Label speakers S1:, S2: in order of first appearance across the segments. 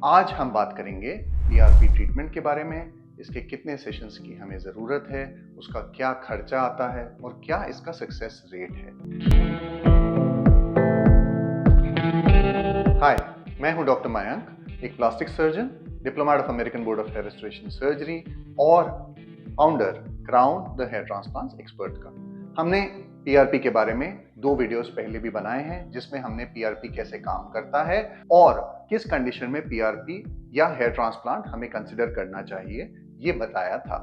S1: आज हम बात करेंगे पीआरपी ट्रीटमेंट के बारे में, इसके कितने सेशंस की हमें ज़रूरत है, उसका क्या खर्चा आता है और क्या इसका सक्सेस रेट है। हाय, मैं हूं डॉक्टर मयंक, एक plastic surgeon, diplomate of American board of hair restoration surgery और founder crown the hair transplant expert का। हमने पीआरपी के बारे में 2 वीडियोस पहले भी बनाए हैं, जिसमें हमने पीआरपी कैसे काम करता है और किस कंडीशन में पीआरपी या हेयर ट्रांसप्लांट हमें कंसिडर करना चाहिए, ये बताया था।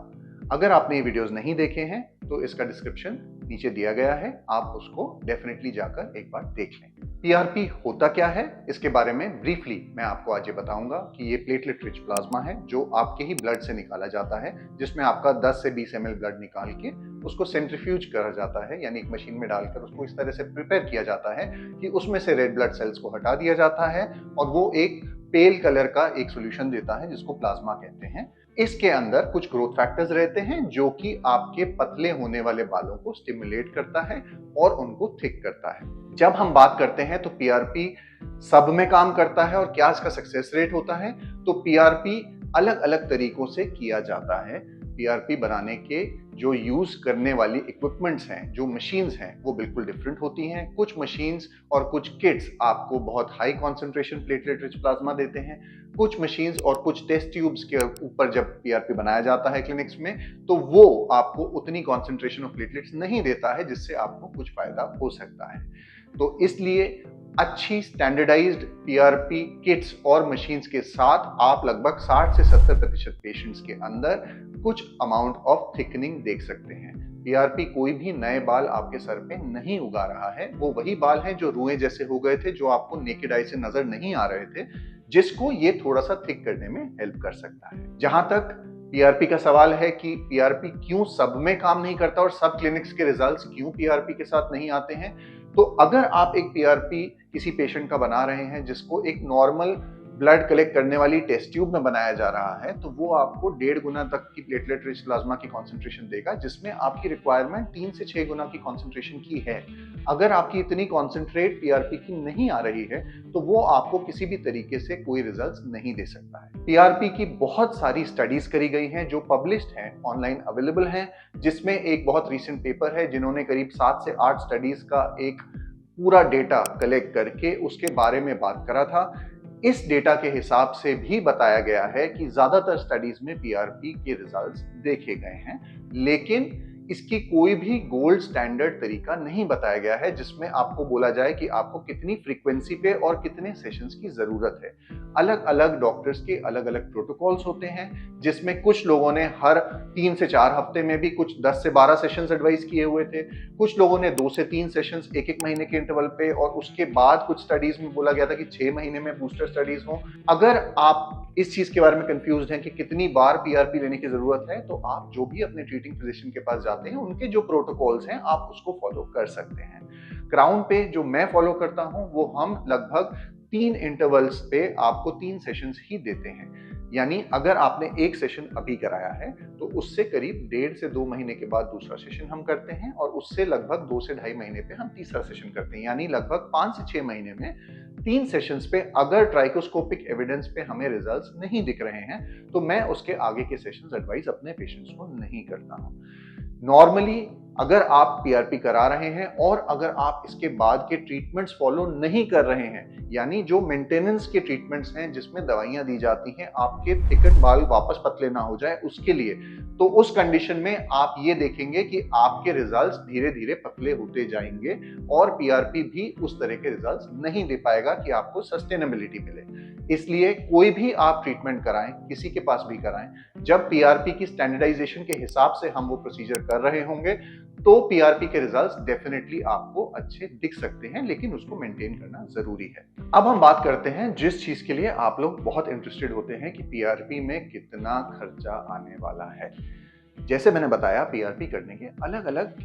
S1: अगर आपने ये वीडियोस नहीं देखे हैं तो इसका डिस्क्रिप्शन नीचे दिया गया है, आप उसको डेफिनेटली जाकर एक बार देख लें। पीआरपी होता क्या है, इसके बारे में ब्रीफली मैं आपको आज ये बताऊंगा कि ये प्लेटलेट रिच प्लाज्मा है जो आपके ही ब्लड से निकाला जाता है, जिसमें आपका 10 से 20 ml ब्लड निकाल के उसको सेंट्रीफ्यूज करा जाता है, यानी एक मशीन में डालकर उसको इस तरह से प्रिपेयर किया जाता है कि उसमें से रेड ब्लड सेल्स को हटा दिया जाता है और वो एक पेल कलर का एक सॉल्यूशन देता है जिसको प्लाज्मा कहते हैं। इसके अंदर कुछ ग्रोथ फैक्टर्स रहते हैं जो कि आपके पतले होने वाले बालों को स्टिमुलेट करता है और उनको थिक करता है। जब हम बात करते हैं तो पीआरपी सब में काम करता है और क्या इसका सक्सेस रेट होता है, तो पीआरपी अलग अलग तरीकों से किया जाता है। पीआरपी बनाने के जो यूज करने वाली इक्विपमेंट्स हैं, जो मशीन्स हैं, वो बिल्कुल डिफरेंट होती हैं। कुछ मशीन्स और कुछ किट्स आपको बहुत high concentration platelet rich plasma देते हैं। कुछ मशीन्स और कुछ टेस्ट ट्यूब्स के ऊपर जब पीआरपी बनाया जाता है क्लिनिक्स में, तो वो आपको उतनी कॉन्सेंट्रेशन ऑफ प्लेटलेट्स नहीं देता है जिससे आपको कुछ फायदा हो सकता है। तो इसलिए अच्छी स्टैंडर्डाइज्ड पीआरपी किट्स और मशीन्स के साथ आप लगभग 60 से 70% पेशेंट्स के अंदर कुछ अमाउंट ऑफ थिकनिंग देख सकते हैं। पीआरपी कोई भी नए बाल आपके सर पे नहीं उगा रहा है, वो वही बाल हैं जो रुएं जैसे हो गए थे, जो आपको नेकेड आई से नजर नहीं आ रहे थे, जिसको ये थोड़ा सा थिक करने में हेल्प कर सकता है। जहां तक पीआरपी का सवाल है कि पीआरपी क्यों सब में काम नहीं करता और सब क्लिनिक्स के रिजल्ट्स क्यों पीआरपी के साथ नहीं आते हैं, तो अगर आप एक पीआरपी किसी पेशेंट का बना रहे हैं जिसको एक नॉर्मल ब्लड कलेक्ट करने वाली टेस्ट ट्यूब में बनाया जा रहा है, तो वो आपको 1.5 गुना तक की प्लेटलेट रिच प्लाज्मा की कॉन्सेंट्रेशन देगा, जिसमें आपकी रिक्वायरमेंट 3 से 6 गुना की कॉन्सेंट्रेशन की है। अगर आपकी इतनी कॉन्सेंट्रेट पीआरपी की नहीं आ रही है तो वो आपको किसी भी तरीके से कोई रिजल्ट्स नहीं दे सकता है। पीआरपी की बहुत सारी स्टडीज करी गई हैं जो पब्लिश्ड हैं, ऑनलाइन अवेलेबल हैं, जिसमें एक बहुत रीसेंट पेपर है जिन्होंने करीब 7 से 8 स्टडीज का एक पूरा डेटा कलेक्ट करके उसके बारे में बात करा था। इस डेटा के हिसाब से भी बताया गया है कि ज्यादातर स्टडीज में पीआरपी के रिजल्ट्स देखे गए हैं, लेकिन इसकी कोई भी गोल्ड स्टैंडर्ड तरीका नहीं बताया गया है जिसमें आपको बोला जाए कि आपको कितनी फ्रीक्वेंसी पे और कितने सेशंस की जरूरत है। अलग अलग डॉक्टर्स के अलग अलग प्रोटोकॉल्स होते हैं, जिसमें कुछ लोगों ने हर 3 से 4 हफ्ते में भी कुछ 10 से 12 सेशंस एडवाइस किए हुए थे, कुछ लोगों ने 2 से 3 सेशंस एक महीने के इंटरवल पे, और उसके बाद कुछ स्टडीज में बोला गया था कि 6 महीने में बूस्टर स्टडीज हो। अगर आप इस चीज के बारे में कंफ्यूज हैं कि कितनी बार पीआरपी लेने की जरूरत है, तो आप जो भी अपने ट्रीटिंग फिजिशियन के पास जाते हैं उनके जो प्रोटोकॉल्स हैं आप उसको फॉलो कर सकते हैं। क्राउन पे जो मैं फॉलो करता हूं वो हम लगभग 3 इंटरवल्स पे आपको 3 सेशंस ही देते हैं। यानी अगर आपने एक सेशन अभी कराया है तो उससे करीब 1.5 से 2 महीने के बाद दूसरा सेशन हम करते हैं, और उससे लगभग 2 से 2.5 महीने पे हम तीसरा सेशन करते हैं। यानी लगभग 5 से 6 महीने में 3 सेशंस पे अगर ट्राइकोस्कोपिक एविडेंस पे हमें रिजल्ट्स नहीं दिख रहे हैं तो मैं उसके आगे के सेशंस एडवाइस अपने पेशेंट्स को नहीं करता हूं। नॉर्मली अगर आप पीआरपी करा रहे हैं और अगर आप इसके बाद के ट्रीटमेंट्स फॉलो नहीं कर रहे हैं, यानी जो मेंटेनेंस के ट्रीटमेंट्स हैं जिसमें दवाइयां दी जाती हैं आपके थिकन बाल वापस पतले ना हो जाए उसके लिए, तो उस कंडीशन में आप ये देखेंगे कि आपके रिजल्ट्स धीरे धीरे पतले होते जाएंगे और पीआरपी भी उस तरह के रिजल्ट्स नहीं दे पाएगा कि आपको सस्टेनेबिलिटी मिले। इसलिए कोई भी आप ट्रीटमेंट कराएं, किसी के पास भी कराएं, जब पीआरपी की स्टैंडर्डाइजेशन के हिसाब से हम वो प्रोसीजर कर रहे होंगे तो पीआरपी के रिजल्ट्स डेफिनेटली आपको अच्छे दिख सकते हैं, लेकिन उसको मेंटेन करना जरूरी है। अब हम बात करते हैं जिस चीज के लिए आप लोग बहुत इंटरेस्टेड होते हैं कि पीआरपी में कितना खर्चा आने वाला है। जैसे मैंने बताया, पीआरपी करने के अलग अलग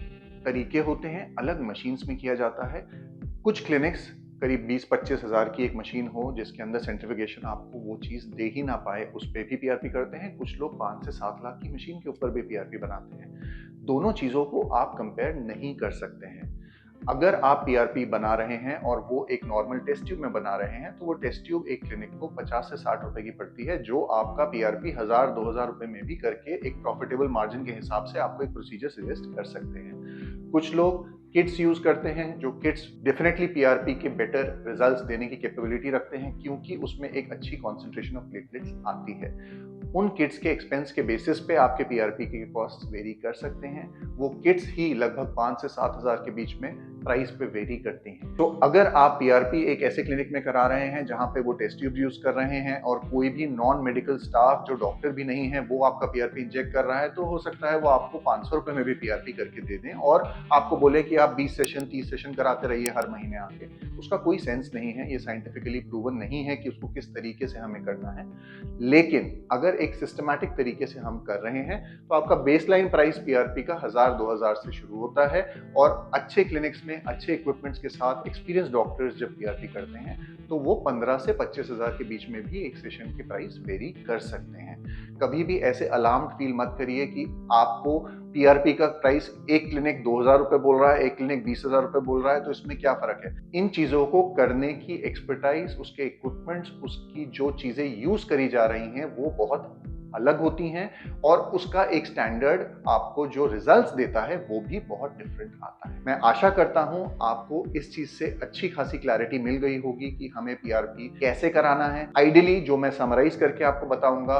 S1: तरीके होते हैं, अलग मशीन्स में किया जाता है। कुछ क्लिनिक्स करीब 20-25 हज़ार की एक मशीन हो जिसके अंदर सेंट्रीफ्यूगेशन आपको वो चीज़ दे ही ना पाए, उस पर भी पीआरपी करते हैं। कुछ लोग 5 से 7 लाख की मशीन के ऊपर भी पीआरपी बनाते हैं। दोनों चीज़ों को आप कंपेयर नहीं कर सकते हैं। अगर आप पीआरपी बना रहे हैं और वो एक नॉर्मल टेस्ट ट्यूब में बना रहे हैं तो वो टेस्ट ट्यूब एक क्लिनिक को 50 से 60 रुपए की पड़ती है, जो आपका पीआरपी 1000-2000 रुपए में भी करके एक प्रॉफिटेबल मार्जिन के हिसाब से आपको एक प्रोसीजर सजेस्ट कर सकते हैं। कुछ लोग किट्स यूज करते हैं, जो किट्स डेफिनेटली पीआरपी के बेटर रिजल्ट्स देने की कैपेबिलिटी रखते हैं क्योंकि उसमें एक अच्छी कॉन्सेंट्रेशन ऑफ प्लेटलेट्स आती है। उन किट्स के एक्सपेंस के बेसिस पे आपके पीआरपी के कॉस्ट वेरी कर सकते हैं। वो किट्स ही लगभग 5 से 7 हज़ार के बीच में प्राइस पे वेरी करती हैं। तो अगर आप पीआरपी एक ऐसे क्लिनिक में करा रहे हैं जहां पे वो टेस्ट ट्यूब यूज कर रहे हैं और कोई भी नॉन मेडिकल स्टाफ जो डॉक्टर भी नहीं है वो आपका पीआरपी इंजेक्ट कर रहा है, तो हो सकता है वो आपको 500 रुपए में भी पीआरपी करके दे दें और आपको बोले कि आप 20 सेशन 30 सेशन कराते रहिए हर महीने आके। उसका कोई सेंस नहीं है, ये साइंटिफिकली प्रूवन नहीं है कि उसको किस तरीके से हमें करना है। लेकिन अगर एक सिस्टमैटिक तरीके से हम कर रहे हैं तो आपका बेसलाइन प्राइस पीआरपी का 1000-2000 से शुरू होता है और अच्छे क्लिनिक्स में अच्छे इक्विपमेंट्स के साथ एक्सपीरियंस डॉक्टर्स जब पीआरपी करते हैं तो वो 15 से 25 हज़ार के बीच में भी एक सेशन की प्राइस वेरी कर सकते हैं। कभी भी ऐसे अलार्म फील मत करिए कि आपको पीआरपी का प्राइस एक क्लिनिक 2000 रुपए बोल रहा है, एक क्लिनिक 20,000 रुपए बोल रहा है, तो इसमें क्या फर्क है। इन चीजों को करने की एक्सपर्टाइज, उसके इक्विपमेंट्स, उसकी जो चीजें यूज करी जा रही हैं वो बहुत अलग होती हैं और उसका एक स्टैंडर्ड आपको जो रिजल्ट्स देता है वो भी बहुत डिफरेंट आता है। मैं आशा करता हूं आपको इस चीज से अच्छी खासी क्लैरिटी मिल गई होगी कि हमें पीआरपी कैसे कराना है। आइडियली जो मैं समराइज करके आपको बताऊंगा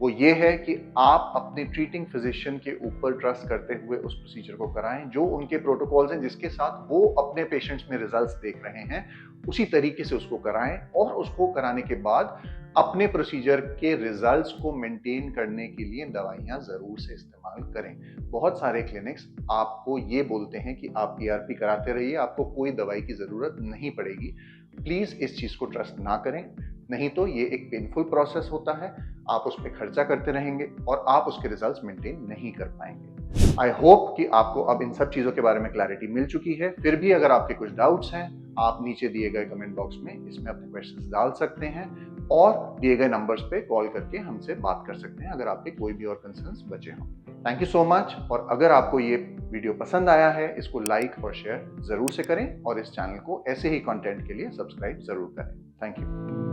S1: वो ये है कि आप अपने ट्रीटिंग फिजिशियन के ऊपर ट्रस्ट करते हुए उस प्रोसीजर को कराएं, जो उनके प्रोटोकॉल्स हैं जिसके साथ वो अपने पेशेंट्स में रिजल्ट्स देख रहे हैं उसी तरीके से उसको कराएं और उसको कराने के बाद अपने प्रोसीजर के रिजल्ट्स को मेंटेन करने के लिए दवाइयां जरूर से इस्तेमाल करें। बहुत सारे क्लिनिक्स आपको ये बोलते हैं कि आप पीआरपी कराते रहिए, आपको कोई दवाई की जरूरत नहीं पड़ेगी। प्लीज इस चीज को ट्रस्ट ना करें, नहीं तो ये एक पेनफुल प्रोसेस होता है, आप उस पर खर्चा करते रहेंगे और आप उसके रिजल्ट्स मेंटेन नहीं कर पाएंगे। आई होप कि आपको अब इन सब चीजों के बारे में क्लैरिटी मिल चुकी है। फिर भी अगर आपके कुछ डाउट्स हैं, आप नीचे दिए गए कमेंट बॉक्स में इसमें अपने क्वेश्चंस डाल सकते हैं और दिए गए नंबर्स पे कॉल करके हमसे बात कर सकते हैं अगर आपके कोई भी और कंसर्न्स बचे हों। Thank you so much. और अगर आपको ये वीडियो पसंद आया है, इसको लाइक और शेयर जरूर से करें और इस चैनल को ऐसे ही कंटेंट के लिए सब्सक्राइब जरूर करें। Thank you.